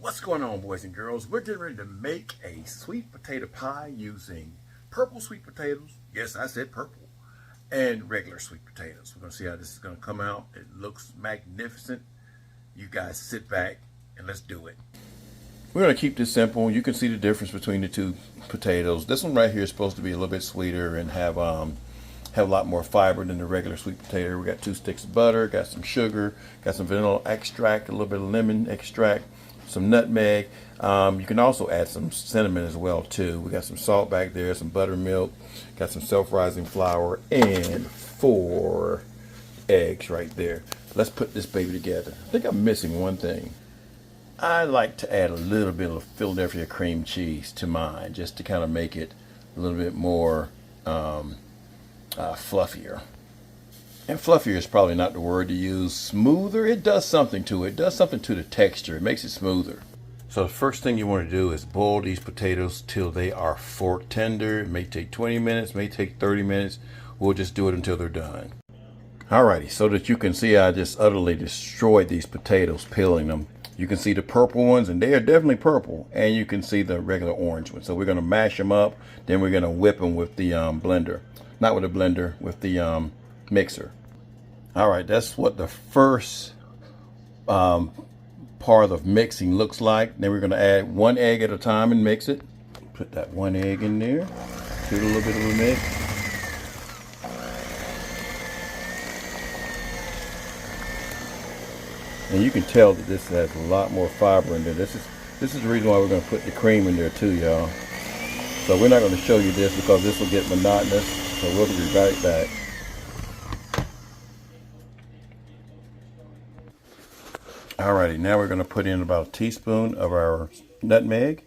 What's going on, boys and girls? We're getting ready to make a sweet potato pie using purple sweet potatoes. Yes, I said purple. And regular sweet potatoes. We're going to see how this is going to come out. It looks magnificent. You guys sit back and let's do it. We're going to keep this simple. You can see the difference between the two potatoes. This one right here is supposed to be a little bit sweeter and have a lot more fiber than the regular sweet potato. We got 2 sticks of butter, got some sugar, got some vanilla extract, a little bit of lemon extract, some nutmeg. You can also add some cinnamon as well too. We got some salt back there, some buttermilk, got some self-rising flour, and 4 eggs right there. Let's put this baby together. I think I'm missing one thing. I like to add a little bit of Philadelphia cream cheese to mine, just to kind of make it a little bit more fluffier. And fluffier is probably not the word to use. Smoother, it does something to it. It does something to the texture. It makes it smoother. So the first thing you want to do is boil these potatoes till they are fork tender. It may take 20 minutes, may take 30 minutes. We'll just do it until they're done. Alrighty, so that you can see I just utterly destroyed these potatoes peeling them. You can see the purple ones, and they are definitely purple, and you can see the regular orange ones. So we're going to mash them up, then we're going to whip them with the blender. Not with a blender, with the mixer. All right, that's what the first part of mixing looks like. Then we're going to add 1 egg at a time and mix it. Put that 1 egg in there. Give it a little bit of a mix. And you can tell that this has a lot more fiber in there. This is the reason why we're going to put the cream in there too, y'all. So we're not going to show you this because this will get monotonous. So we'll be right back. Alrighty, now we're going to put in about a teaspoon of our nutmeg.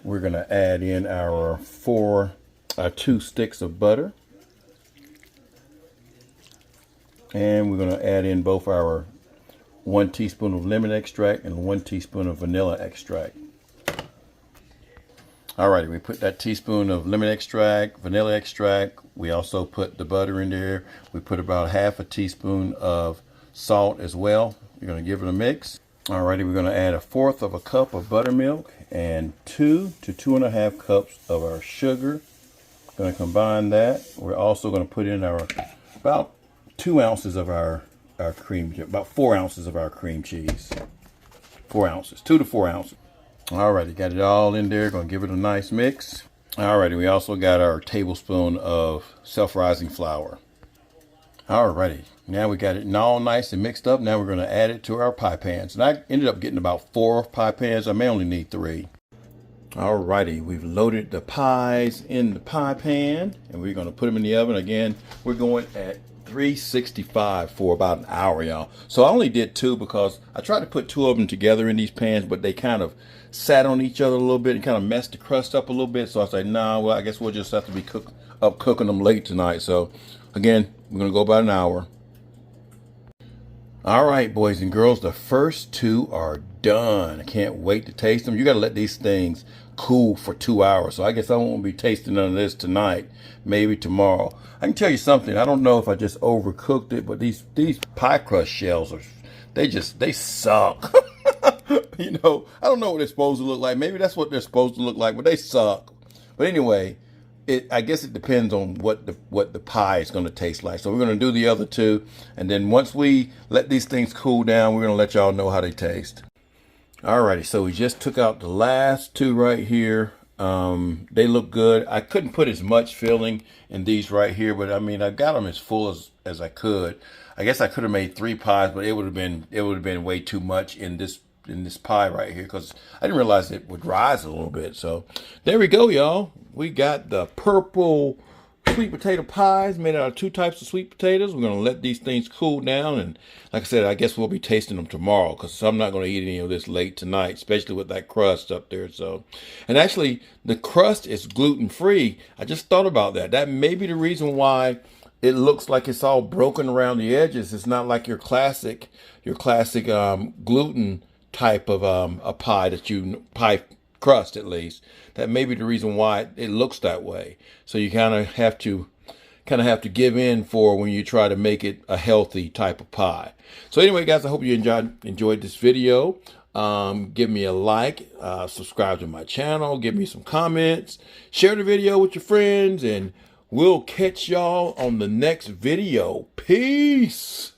We're going to add in our 2 sticks of butter. And we're going to add in both our 1 teaspoon of lemon extract and 1 teaspoon of vanilla extract. Alrighty, we put that teaspoon of lemon extract, vanilla extract. We also put the butter in there. We put about ½ a teaspoon of salt as well. You're going to give it a mix. Alrighty, we're going to add 1/4 cup of buttermilk and 2 to 2½ cups of our sugar. Going to combine that. We're also going to put in our about 2 ounces of our cream, about 4 ounces of our cream cheese. 4 ounces, 2 to 4 ounces. Alrighty, got it all in there. Gonna give it a nice mix. Alrighty, we also got our tablespoon of self-rising flour. Alrighty, now we got it all nice and mixed up. Now we're gonna add it to our pie pans. And I ended up getting about 4 pie pans. I may only need 3. Alrighty, we've loaded the pies in the pie pan and we're gonna put them in the oven. Again, we're going at 365 for about an hour, y'all. So I only did 2 because I tried to put 2 of them together in these pans, but they kind of sat on each other a little bit and kind of messed the crust up a little bit. So I said, nah, well, I guess we'll just have to be cooking them late tonight. So again, we're gonna go about an hour. All right, boys and girls, the first 2 are done. I can't wait to taste them. You got to let these things cool for 2 hours. So I guess I won't be tasting none of this tonight, maybe tomorrow. I can tell you something. I don't know if I just overcooked it, but these pie crust shells they suck. You know, I don't know what they're supposed to look like. Maybe that's what they're supposed to look like, but they suck. But anyway, I guess it depends on what the pie is going to taste like. So we're going to do the other 2, and then once we let these things cool down, we're going to let y'all know how they taste. Alrighty, so we just took out the last 2 right here. They look good. I couldn't put as much filling in these right here, but I mean, I got them as full as I could. I guess I could have made 3 pies, but it would have been way too much in this pie right here because I didn't realize it would rise a little bit. So there we go, y'all. We got the purple sweet potato pies made out of 2 types of sweet potatoes. We're going to let these things cool down. And like I said, I guess we'll be tasting them tomorrow because I'm not going to eat any of this late tonight, especially with that crust up there. So, and actually the crust is gluten-free. I just thought about that. That may be the reason why it looks like it's all broken around the edges. It's not like your classic gluten type of a pie crust, at least. That may be the reason why it looks that way. So you kind of have to kind of have to give in for when you try to make it a healthy type of pie. So anyway, guys, I hope you enjoyed this video. Give me a like, subscribe to my channel, give me some comments, share the video with your friends, and we'll catch y'all on the next video. Peace.